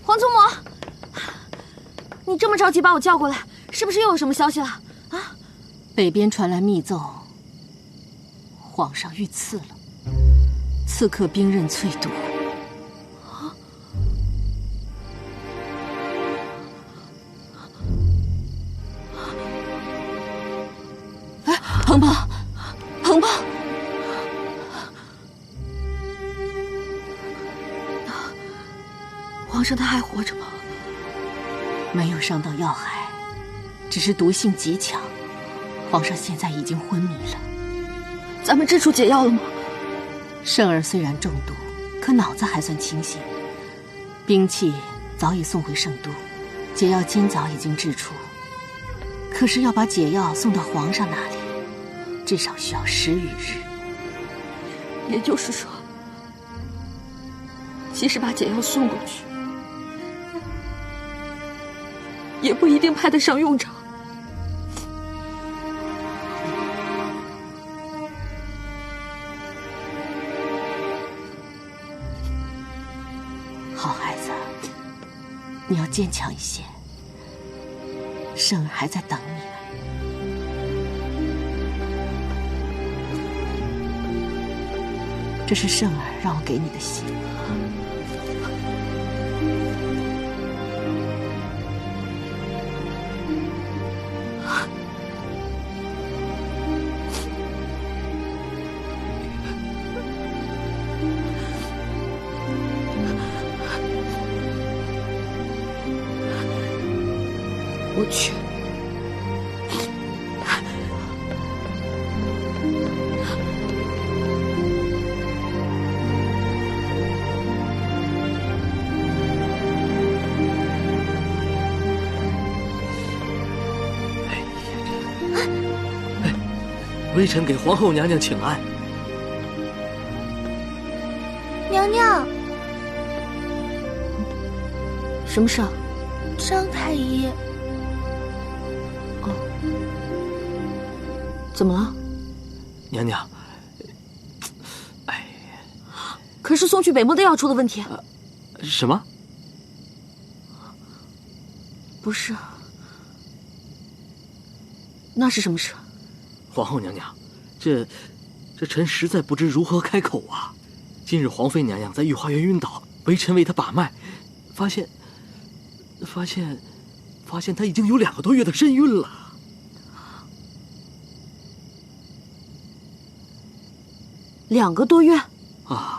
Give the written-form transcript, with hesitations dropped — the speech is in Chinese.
皇祖母，你这么着急把我叫过来，是不是又有什么消息了？啊？北边传来密奏，皇上遇刺了，刺客兵刃淬毒。哎，鹏鹏，鹏鹏！皇上他还活着吗？没有伤到要害，只是毒性极强。皇上现在已经昏迷了。咱们治出解药了吗？圣儿虽然中毒，可脑子还算清醒。兵器早已送回圣都，解药今早已经制出。可是要把解药送到皇上那里，至少需要10余日。也就是说，即使把解药送过去，也不一定派得上用场。好孩子，你要坚强一些。圣儿还在等你呢。这是圣儿让我给你的信。我去。微臣给皇后娘娘请安。娘娘，什么事啊？张太医。怎么了？娘娘，可是送去北漠的药出了问题。什么？不是。那是什么事？皇后娘娘，这臣实在不知如何开口啊！今日皇妃娘娘在御花园晕倒，微臣为她把脉，发现她已经有2个多月的身孕了。2个多月？啊！